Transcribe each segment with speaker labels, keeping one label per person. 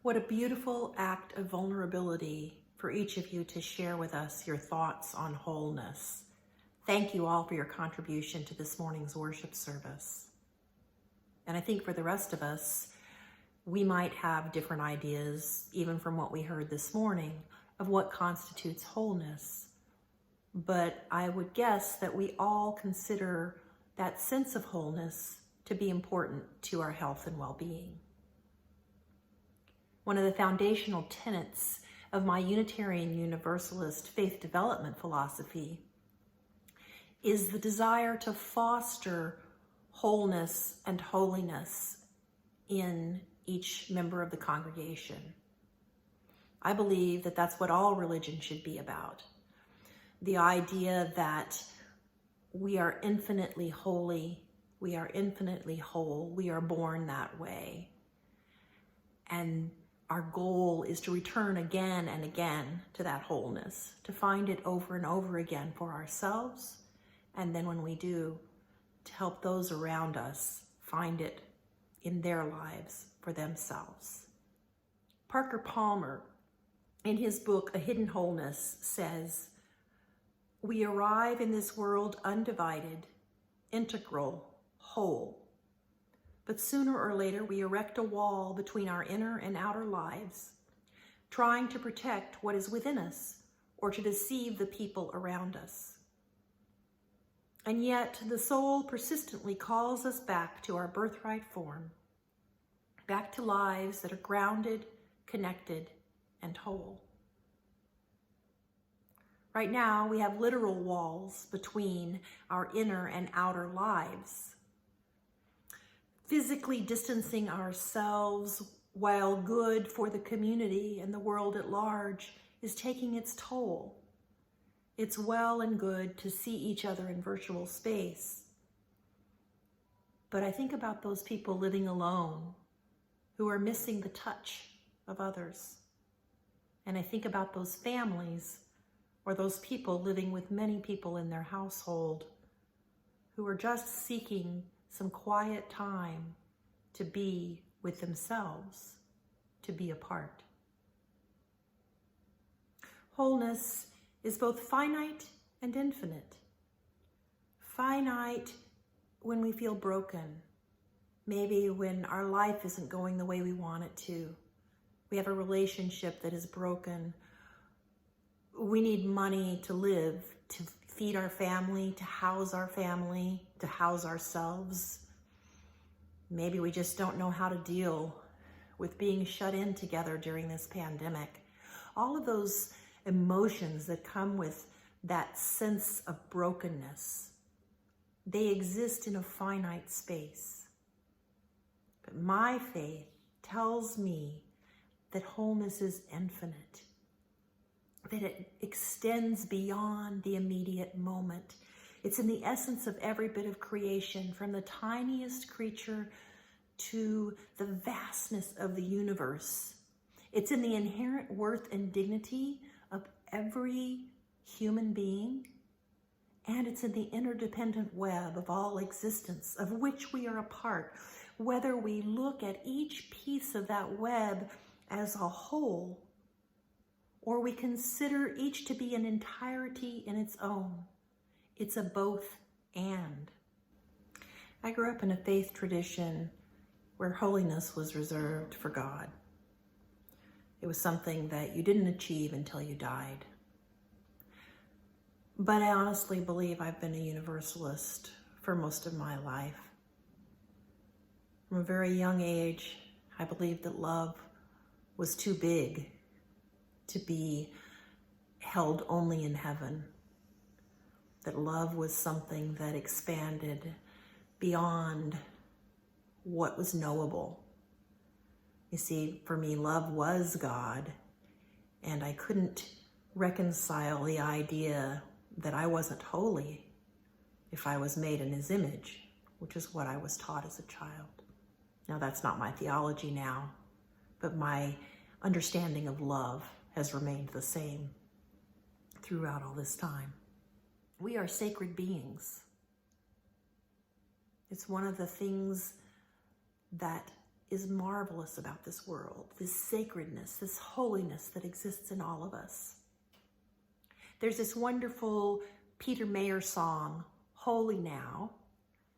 Speaker 1: What a beautiful act of vulnerability for each of you to share with us your thoughts on wholeness. Thank you all for your contribution to this morning's worship service. And I think for the rest of us, we might have different ideas, even from what we heard this morning, of what constitutes wholeness. But I would guess that we all consider that sense of wholeness to be important to our health and well-being. One of the foundational tenets of my Unitarian Universalist faith development philosophy is the desire to foster wholeness and holiness in each member of the congregation. I believe that that's what all religion should be about. The idea that we are infinitely holy, we are infinitely whole, we are born that way. And our goal is to return again and again to that wholeness, to find it over and over again for ourselves, and then when we do, to help those around us find it in their lives for themselves. Parker Palmer, in his book, A Hidden Wholeness, says, "We arrive in this world undivided, integral, whole. But sooner or later, we erect a wall between our inner and outer lives, trying to protect what is within us or to deceive the people around us. And yet, the soul persistently calls us back to our birthright form, back to lives that are grounded, connected, and whole. Right now, we have literal walls between our inner and outer lives, physically distancing ourselves while good for the community and the world at large is taking its toll. It's well and good to see each other in virtual space. But I think about those people living alone who are missing the touch of others. And I think about those families or those people living with many people in their household who are just seeking some quiet time to be with themselves, to be apart. Wholeness is both finite and infinite. Finite when we feel broken, maybe when our life isn't going the way we want it to. We have a relationship that is broken. We need money to live, to feed our family, to house ourselves. Maybe we just don't know how to deal with being shut in together during this pandemic. All of those emotions that come with that sense of brokenness, they exist in a finite space. But my faith tells me that wholeness is infinite, that it extends beyond the immediate moment. It's in the essence of every bit of creation, from the tiniest creature to the vastness of the universe. It's in the inherent worth and dignity of every human being, and it's in the interdependent web of all existence, of which we are a part. Whether we look at each piece of that web as a whole, or we consider each to be an entirety in its own, it's a both and. I grew up in a faith tradition where holiness was reserved for God. It was something that you didn't achieve until you died. But I honestly believe I've been a universalist for most of my life. From a very young age, I believed that love was too big to be held only in heaven. That love was something that expanded beyond what was knowable. You see, for me, love was God, and I couldn't reconcile the idea that I wasn't holy if I was made in his image, which is what I was taught as a child. Now, that's not my theology now, but my understanding of love has remained the same throughout all this time. We are sacred beings. It's one of the things that is marvelous about this world, this sacredness, this holiness that exists in all of us. There's this wonderful Peter Mayer song, Holy Now.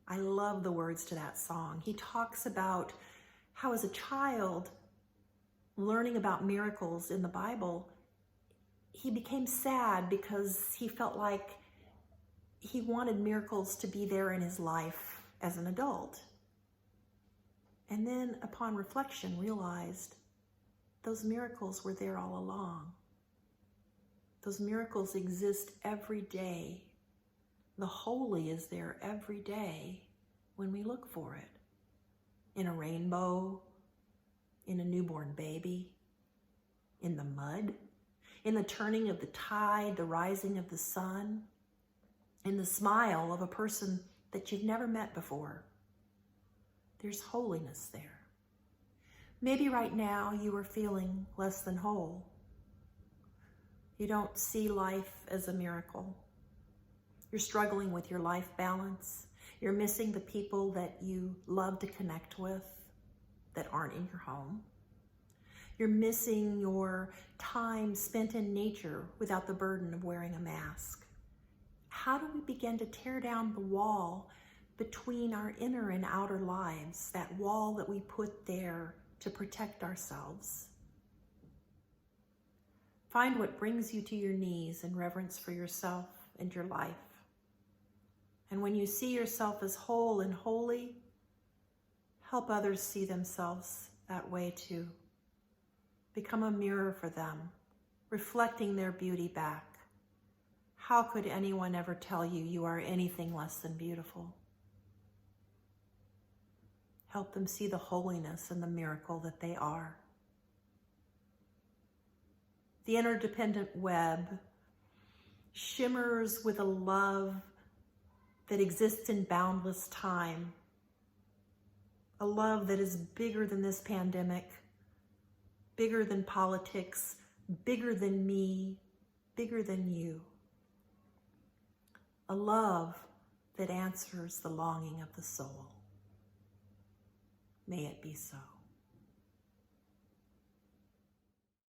Speaker 1: I love the words to that song. He talks about how as a child, learning about miracles in the Bible, he became sad because he felt like he wanted miracles to be there in his life as an adult. And then upon reflection realized those miracles were there all along. Those miracles exist every day. The holy is there every day when we look for it. In a rainbow, in a newborn baby, in the mud, in the turning of the tide, the rising of the sun, in the smile of a person that you've never met before. There's holiness there. Maybe right now you are feeling less than whole. You don't see life as a miracle. You're struggling with your life balance. You're missing the people that you love to connect with that aren't in your home. You're missing your time spent in nature without the burden of wearing a mask. How do we begin to tear down the wall between our inner and outer lives, that wall that we put there to protect ourselves? Find what brings you to your knees in reverence for yourself and your life. And when you see yourself as whole and holy, help others see themselves that way too. Become a mirror for them, reflecting their beauty back. How could anyone ever tell you you are anything less than beautiful? Help them see the holiness and the miracle that they are. The interdependent web shimmers with a love that exists in boundless time. A love that is bigger than this pandemic, bigger than politics, bigger than me, bigger than you. A love that answers the longing of the soul. May it be so.